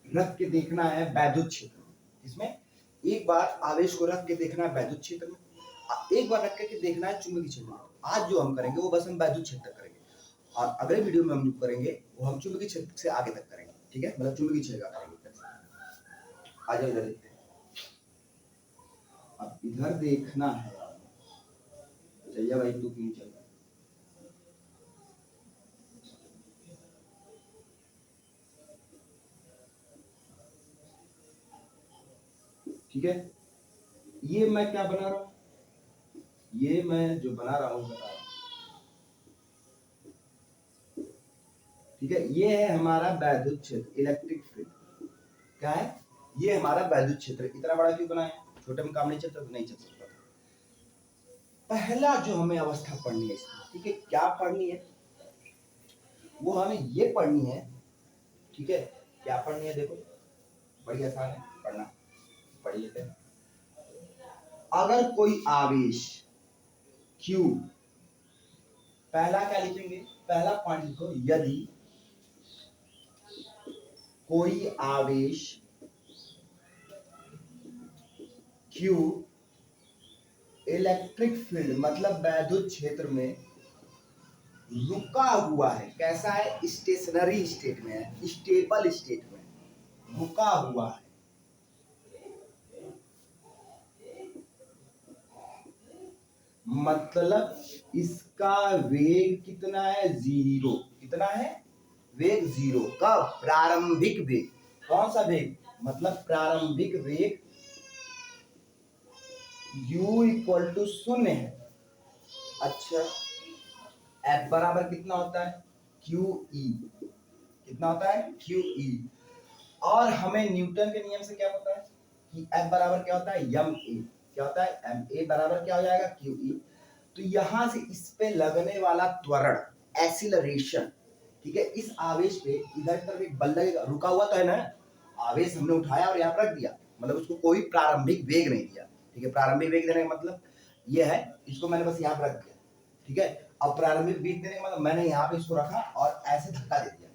रख के देखना है वैद्युत क्षेत्र में, इसमें एक बार आवेश को रख के देखना है वैद्युत क्षेत्र में, एक बार रख के देखना है चुंबकीय क्षेत्र में। आज जो हम करेंगे वो बस हम वैद्युत क्षेत्र करेंगे, और अगले वीडियो में हम जो करेंगे वो हम चुंबकीय क्षेत्र से आगे तक करेंगे। ठीक है, मतलब चुंबकीय क्षेत्र का करेंगे। आ जाओ इधर देखते हैं, अब इधर देखना है। चलिए भाई, तू क्यों चल रहा है। ठीक है, ये मैं क्या बना रहा हूं, ये मैं जो बना रहा हूं बता रहा हूं। ठीक है, ये है हमारा वैद्युत क्षेत्र, इलेक्ट्रिक फील्ड। क्या है, ये हमारा वैद्युत क्षेत्र। इतना बड़ा क्यों बनाया, छोटे में काम नहीं चलता तो नहीं चल सकता। पहला जो हमें अवस्था पढ़नी है इसकी, ठीक है, क्या पढ़नी है, वो हमें ये पढ़नी है। ठीक है, क्या पढ़नी है, देखो बड़ी आसान है पढ़ना, पढ़ लेते हैं। अगर कोई आवेश Q, पहला क्या लिखेंगे, पहला पॉइंट लिखो, यदि कोई आवेश क्यू इलेक्ट्रिक फील्ड मतलब वैद्युत क्षेत्र में रुका हुआ है। कैसा है? स्टेशनरी स्टेट में है, स्टेबल स्टेट में, रुका हुआ है। मतलब इसका वेग कितना है? जीरो। कितना है? वेग जीरो। कब? प्रारंभिक वेग। कौन सा वेग? मतलब प्रारंभिक वेग u इक्वल टू शून्य है। अच्छा, F बराबर कितना होता है? QE। कितना होता है? QE। और हमें न्यूटन के नियम से क्या पता है कि F बराबर क्या होता है? ma। क्या होता है? ma बराबर क्या हो जाएगा? QE। तो यहां से इस पे लगने वाला त्वरण, एक्सीलरेशन, ठीक है, इस आवेश पे इधर की तरफ एक बल लगेगा। रुका हुआ तो है ना, आवेश हमने उठाया और यहाँ पर रख दिया, मतलब उसको कोई प्रारंभिक वेग नहीं दिया। ठीक है, प्रारंभिक वेग देने का मतलब ये है, इसको मैंने बस यहाँ पर रख दिया। ठीक है, अब प्रारंभिक वेग देने का मतलब मैंने यहाँ पे इसको रखा और ऐसे धक्का दे दिया।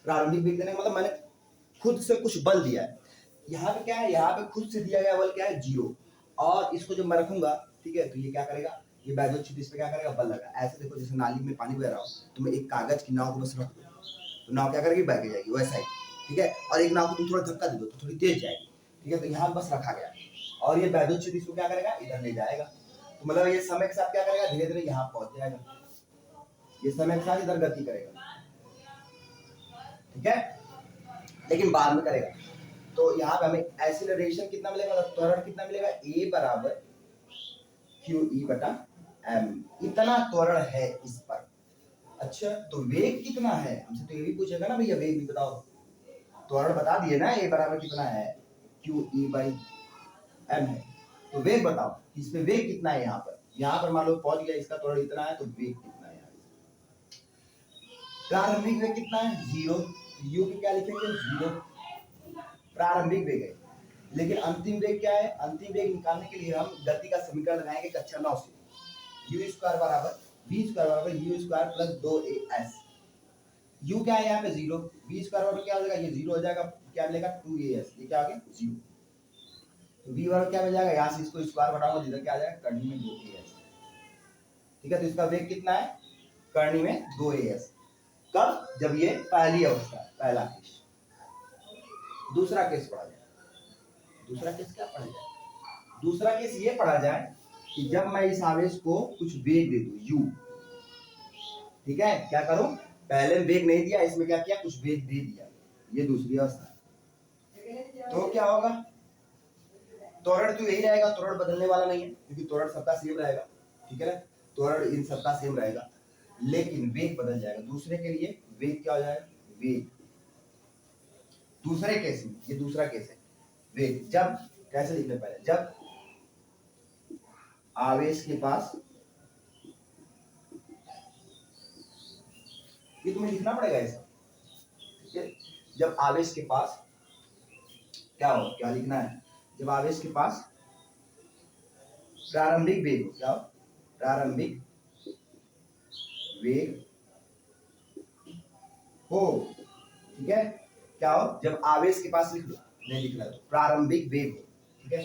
प्रारंभिक वेग देने का मतलब मैंने खुद से कुछ बल दिया है। यहाँ पे क्या है? यहाँ पे खुद से दिया गया बल क्या है? जीरो। और इसको जब मैं रखूंगा, ठीक है, तो ये क्या करेगा? ये वैद्युत क्षेत्र इस पे क्या करेगा? बल लगा। ऐसे देखो, जैसे नाली में पानी बह रहा हो, तो मैं एक कागज की नाव को बस रख दो, तो नाव क्या करेगी? बह के जाएगी, वैसा ही। ठीक है, और एक नाव को तुम थोड़ा धक्का दे दो तो थोड़ी तेज जाएगी। ठीक है, तो यहाँ बस रखा गया और ये वैद्युत क्षेत्र इसको क्या करेगा? इधर ले जाएगा। तो मतलब ये समय के साथ क्या करेगा? धीरे धीरे यहाँ पहुंच जाएगा। ये समय के साथ इधर गति करेगा। ठीक है, लेकिन बाद में करेगा। तो यहाँ पे हमें एक्सीलरेशन कितना मिलेगा? मतलब त्वरण कितना मिलेगा? a बराबर QE बटा m। इतना त्वरण है इस पर। अच्छा, तो वेग कितना है? हमसे तो ये भी पूछेगा ना भैया, वेग भी बताओ। त्वरण बता दिए ना, a बराबर कितना है? QE बाई m है। तो वेग बताओ, इस पे वेग कितना है? यहाँ पर मान लो पहुंच गया, इसका त्वरण इतना है, तो वेग कितना है? प्रारंभिक वेग कितना है? जीरो। u की क्या लिखेंगे? जीरो। प्रारंभिक वेग है, लेकिन अंतिम वेग क्या है? अंतिम वेग निकालने के लिए हम गति का समीकरण लगाएंगे कक्षा 9 से। u स्क्वायर बराबर v स्क्वायर बराबर u square plus 2as। u क्या है यहाँ पे? जीरो। v स्क्वायर बराबर क्या हो जाएगा? ये जीरो हो जाएगा, क्या मिलेगा? 2as। ये क्या आ गया? जीरो। तो v बराबर क्या मिल जाएगा? यहाँ से इसको स्क्वायर बढ़ाऊंगा, जिधर क्या आ जाएगा? कर्णी में 2as। ठीक है, तो इसका वेग कितना है? कर्णी में 2as। कब? जब ये पहली अवस्था है, पहला केस। दूसरा केस पढ़ा जाए। दूसरा केस क्या पढ़ा जाए? दूसरा केस ये पढ़ा जाए कि जब मैं इस आवेश को कुछ वेग दे दूं, u। ठीक है, क्या करूं? पहले वेग नहीं दिया, इसमें क्या किया? कुछ वेग दे दिया। ये दूसरी अवस्था है। तो क्या होगा? त्वरण तो यही रहेगा, त्वरण बदलने वाला नहीं है, क्योंकि त्वरण सबका सेम रहेगा। ठीक है ना, त्वरण इन सबका सेम रहेगा, लेकिन वेग बदल जाएगा। दूसरे के लिए वेग क्या हो जाएगा? वेग। दूसरे केस में, ये दूसरा केस है, वेग जब, कैसे लिखने पहले, जब आवेश के पास, ये तुम्हें लिखना पड़ेगा ऐसा। ठीक है, जब आवेश के पास क्या हो, क्या लिखना है? जब आवेश के पास प्रारंभिक वेग हो, क्या हो? प्रारंभिक वेग हो। ठीक है, क्या हो? जब आवेश के पास, लिख लो, नहीं लिखना तो प्रारंभिक वेग हो। ठीक है,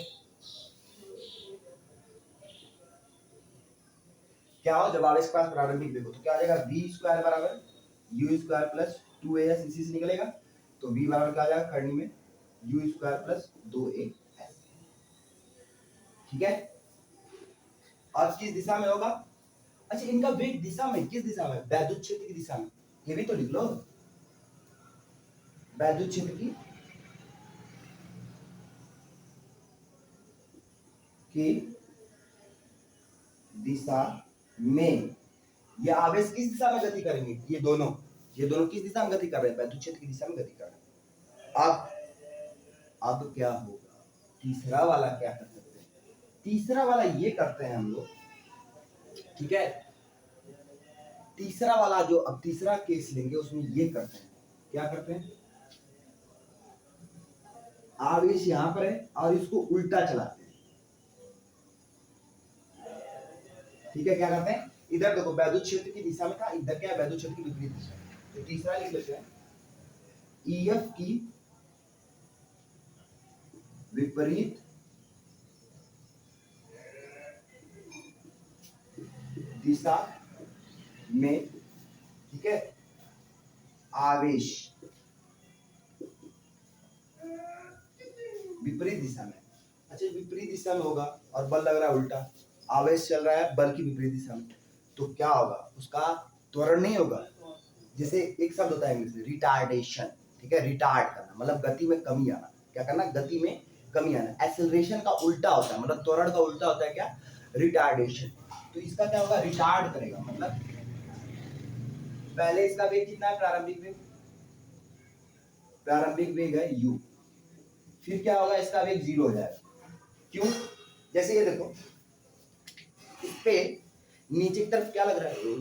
क्या हो? जब आवेश के पास प्रारंभिक वेग हो, तो क्या हो जाएगा? v स्क्वायर बराबर u स्क्वायर प्लस 2as, इसी से निकलेगा। तो v बराबर क्या आ जाएगा? कर्णी में u स्क्वायर प्लस 2as। ठीक है, और किस दिशा में होगा? अच्छा, इनका वेग दिशा में, किस दिशा में? वैद्युत क्षेत्र की दिशा में। ये भी तो लिख लो, वैद्युत क्षेत्र की दिशा में ये आवेश किस दिशा में गति करेंगे? ये दोनों किस दिशा में गति कर रहे हैं? वैद्युत क्षेत्र की दिशा में गति कर रहे हैं। अब क्या होगा? तीसरा वाला क्या कर सकते हैं? तीसरा वाला ये करते हैं हम लोग। ठीक है, तीसरा वाला जो अब तीसरा केस लेंगे, उसमें ये करते हैं, क्या करते हैं? आवेश यहां पर है और इसको उल्टा चलाते हैं। ठीक है, क्या करते हैं? इधर देखो, वैद्युत क्षेत्र की दिशा में था, इधर क्या है? वैद्युत क्षेत्र की विपरीत दिशा। तो तीसरा लिख लेते हैं, EF की विपरीत दिशा में, ठीक है, आवेश विपरीत दिशा में। अच्छा, विपरीत दिशा में होगा और बल लग रहा है उल्टा, आवेश चल रहा है बल की विपरीत दिशा में, तो क्या होगा, उसका त्वरण नहीं होगा। जैसे एक शब्द होता है इंग्लिश में रिटार्डेशन, ठीक है, रिटार्ड करना मतलब गति में कमी आना। क्या करना, गति में कमी आना। एक्सेलरेशन का उल्टा होता है, मतलब त्वरण का उल्टा होता है क्या, रिटार्डेशन। तो इसका क्या होगा, रिटार्ड करेगा, मतलब पहले इसका वेग कितना है, प्रारंभिक वेग, प्रारंभिक वेग है u, फिर क्या होगा, इसका वेग 0 हो जाएगा। क्यों, जैसे ये देखो, इस पे नीचे की तरफ क्या लग रहा है,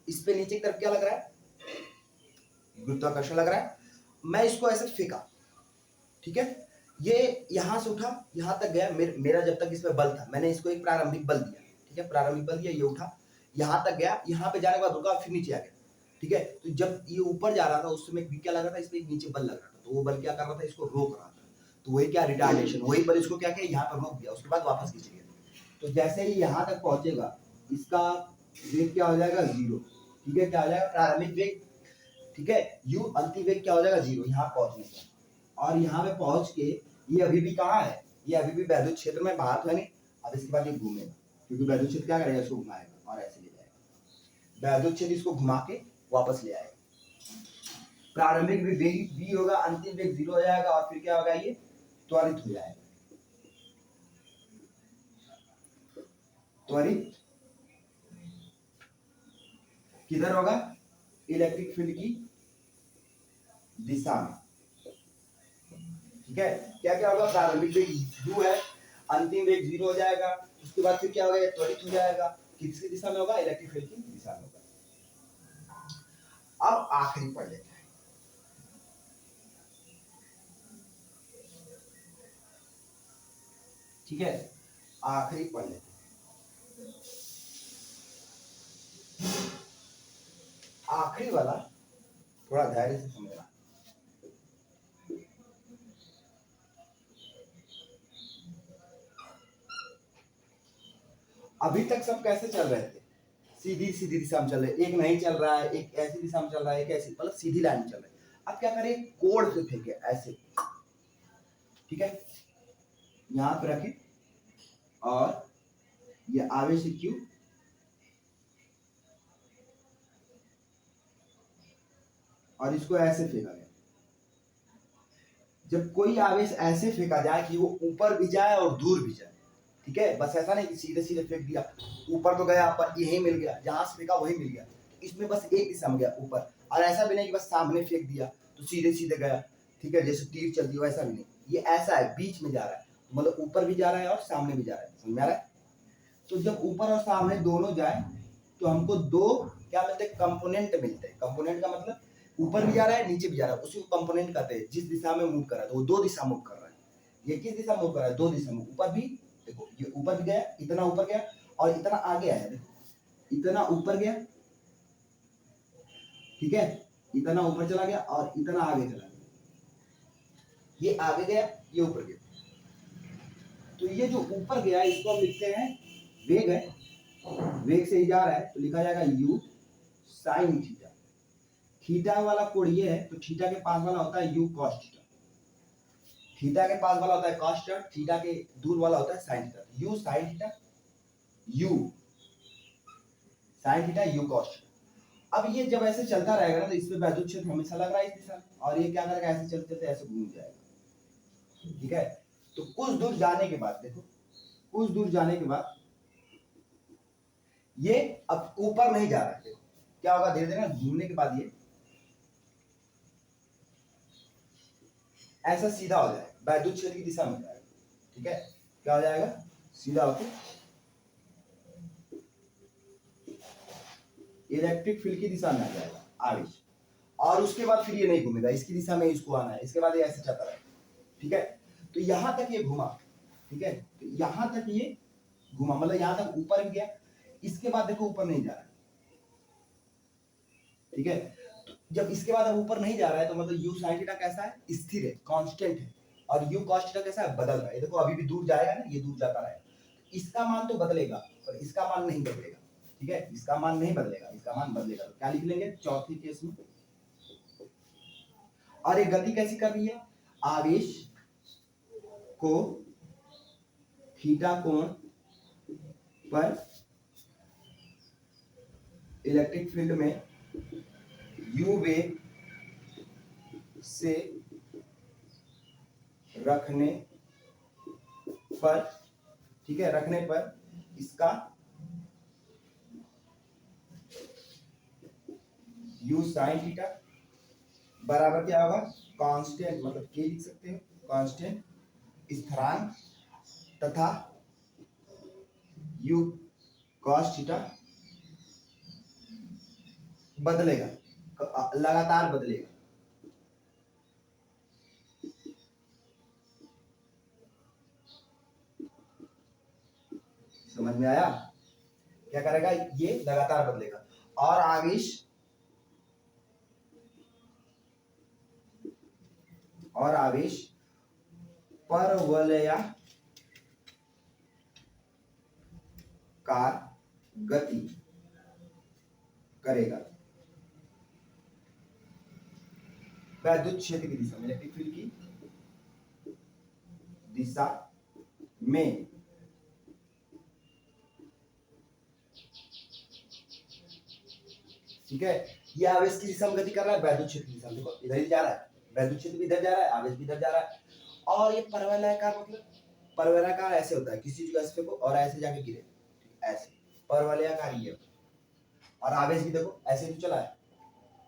इस पे नीचे की तरफ क्या लग रहा है, गुरुत्वाकर्षण लग रहा है। मैं इसको ऐसे फेंका, ठीक है, ये यहां से उठा यहां तक गया, मेरा जब तक इस पे बल था, मैंने इसको एक प्रारंभिक बल दिया, ठीक है, प्रारंभिक बल दिया, ये उठा यहां तक गया, यहां पे जाने के बाद रुका, फिर नीचे आ गया, ठीक है। तो जब ये ऊपर जा रहा था उस समय क्या लग रहा था, इस पे नीचे बल लग रहा था, तो वो बल क्या कर रहा था, इसको रोक रहा था, तो वही क्या, रिटार्डेशन, वही बल इसको क्या किया, यहाँ पर रोक दिया, उसके बाद वापस खींच लिया। तो जैसे ही यहाँ तक पहुंचेगा, इसका वेग क्या हो जाएगा, 0, ठीक है, क्या हो जाएगा, प्रारंभिक वेग, ठीक है, u, अंतिम वेग क्या हो जाएगा, 0 यहाँ पहुंचने से। और यहाँ पे पहुंच के ये अभी भी कहाँ है, ये अभी भी वैद्युत क्षेत्र में बाहर तो है नहीं। अब इसके बाद ये घूमेगा, क्योंकि वैद्युत क्षेत्र क्या करेगा, इसको घुमाएगा और ऐसे ले जाएगा, वैद्युत क्षेत्र इसको घुमा के वापस ले आएगा। प्रारंभिक वेग v होगा, अंतिम वेग 0 हो जाएगा, और फिर क्या होगा, ये त्वरित हो जाएगा। त्वरित किधर होगा, इलेक्ट्रिक फील्ड की दिशा में, ठीक है। क्या क्या होगा, प्रारंभिक वेग u है, अंतिम वेग 0 हो जाएगा, उसके बाद फिर क्या होगा, ये त्वरित हो जाएगा, किसकी दिशा में होगा, इलेक्ट्रिक फील्ड की दिशा में होगा। अब आखिरी पढ़ लेते हैं, ठीक है, आखिरी पढ़ लेते हैं। आखिरी वाला थोड़ा धैर्य से समझना। अभी तक सब कैसे चल रहे थे, सीधी सीधी दिशा में चल रहे, एक नहीं चल रहा है, एक ऐसी दिशा में चल रहा है, एक ऐसी, मतलब सीधी लाइन में चल रहा है। अब क्या करें, कोण से फेंके ऐसे, ठीक है, यहां पे रखें, और ये आवेश q, और इसको ऐसे फेंका गया। जब कोई आवेश ऐसे फेंका जाए कि वो ऊपर भी जाए और दूर भी जाए, ठीक है, बस ऐसा नहीं कि सीधे सीधे फेंक दिया, ऊपर तो गया पर यही मिल गया, जहां से फेंका वही मिल गया, इसमें बस एक दिशा में गया ऊपर, और ऐसा भी नहीं कि बस सामने फेंक दिया तो सीधे सीधे गया, ठीक है, जैसे तीर चलती है वैसा भी नहीं, ये ऐसा है, बीच में जा रहा है, मतलब ऊपर भी जा रहा है और सामने भी जा रहा है, समझ में आ रहा है। तो जब ऊपर और सामने दोनों जाए तो हमको दो क्या मिलते हैं, कंपोनेंट मिलते हैं। कंपोनेंट का मतलब ऊपर भी जा रहा है नीचे भी जा रहा है, उसी को कंपोनेंट कहते हैं। जिस दिशा में मूव कर रहा है, तो वो दो दिशा मूव कर रहा है, ये किस दिशा मूव कर रहा है, दो दिशा में, ऊपर भी, देखो ये ऊपर भी गया, इतना ऊपर गया, और इतना आगे आया, देखो इतना ऊपर गया, ठीक है, इतना ऊपर चला गया और इतना आगे चला गया, ये आगे गया, ये ऊपर गया। तो ये जो ऊपर गया इसको हम लिखते हैं वेग है, वेग से ही जा रहा है तो लिखा जाएगा u साइन थीटा। थीटा वाला कोण ये है, तो थीटा के पास वाला होता है u cos थीटा, थीटा के पास वाला होता है cos थीटा, थीटा के दूर वाला होता है sin theta, u sin theta, u sin theta, u cos theta. अब ये जब ऐसे चलता रहेगा ना, तो इसमें वैद्युत क्षेत्र हमेशा लग रहा है इस दिशा में, और ये क्या करेगा, ऐसे चलते चलते ऐसे घूम जाएगा, ठीक है। तो कुछ दूर जाने के बाद, देखो कुछ दूर जाने के बाद ये अब ऊपर नहीं जा रहा है, देखो क्या होगा, धीरे धीरे घूमने के बाद ये ऐसा सीधा हो जाएगा, वैद्युत क्षेत्र की दिशा में जाएगा, ठीक है, क्या हो जाएगा, सीधा होकर इलेक्ट्रिक फील्ड की दिशा में आ जाएगा आवेश, और उसके बाद फिर ये नहीं घूमेगा, इसकी दिशा में इसको आना है, इसके बाद ये ऐसे चलता रहेगा, ठीक है। तो यहां तक ये घुमा, ठीक है, तो यहां तक ये घुमा, मतलब यहां तक ऊपर भी गया, इसके बाद देखो ऊपर नहीं जा रहा है, ठीक है। तो जब इसके बाद अब ऊपर नहीं जा रहा है, तो मतलब u sin थीटा कैसा है, स्थिर है, कांस्टेंट है, और u cos थीटा कैसा है, बदल रहा है। देखो अभी भी दूर जाएगा ना, ये दूर जाता रहेगा, इसका मान तो बदलेगा पर इसका मान नहीं बदलेगा, ठीक है, इसका मान नहीं बदलेगा, इसका मान बदलेगा। तो क्या लिख लेंगे चौथे केस में। और ये गति कैसी कर रही है, आवेश को थीटा कोण पर इलेक्ट्रिक फील्ड में यू वेग से रखने पर, ठीक है, रखने पर इसका यू साइन थीटा बराबर क्या होगा, कांस्टेंट, मतलब के लिख सकते हो, कांस्टेंट स्थिरांक तथा यू कॉस थीटा बदलेगा, लगातार बदलेगा। समझ में आया, क्या करेगा ये, लगातार बदलेगा। और आवेश परवलयाकार गति करेगा वैद्युत क्षेत्र की दिशा में, इलेक्ट्रिक फील्ड की दिशा में। ठीक है, ये आवेश की दिशा में गति कर रहा है, वैद्युत क्षेत्र की दिशा में, देखो इधर ही जा रहा है, वैद्युत क्षेत्र भी इधर जा रहा है, आवेश भी इधर जा रहा है। और ये परवलयाकार, मतलब परवलयाकार ऐसे होता है, किसी चीज को ऐसे फेंको और ऐसे जाके गिरे, ऐसे परवलयाकार ये। और आवेश भी देखो ऐसे तो चला है,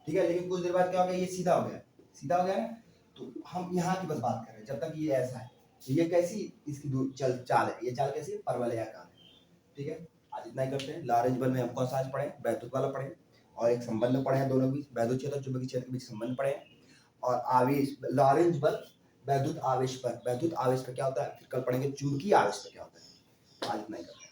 ठीक है, लेकिन कुछ देर बाद क्या हो गया, ये सीधा हो गया, सीधा हो गया ना। तो हम यहाँ की बस बात कर रहे हैं, जब तक ये ऐसा है तो ये कैसी इसकी चाल है, ये चाल कैसी, परवलयाकार है। ठीक है, आज इतना ही करते हैं। लॉरेंज बल में हम कौन सा आज पढ़े, वैद्युत वाला पढ़े, और एक संबंध पढ़े हैं दोनों की, वैद्युत क्षेत्र और चुंबकीय क्षेत्र के बीच संबंध पढ़े हैं। और आवेश, लॉरेंज बल वैद्युत आवेश पर, वैद्युत आवेश पर क्या होता है, फिर कल पढ़ेंगे चुंबकीय आवेश पर क्या होता है। आज इतना ही करते हैं।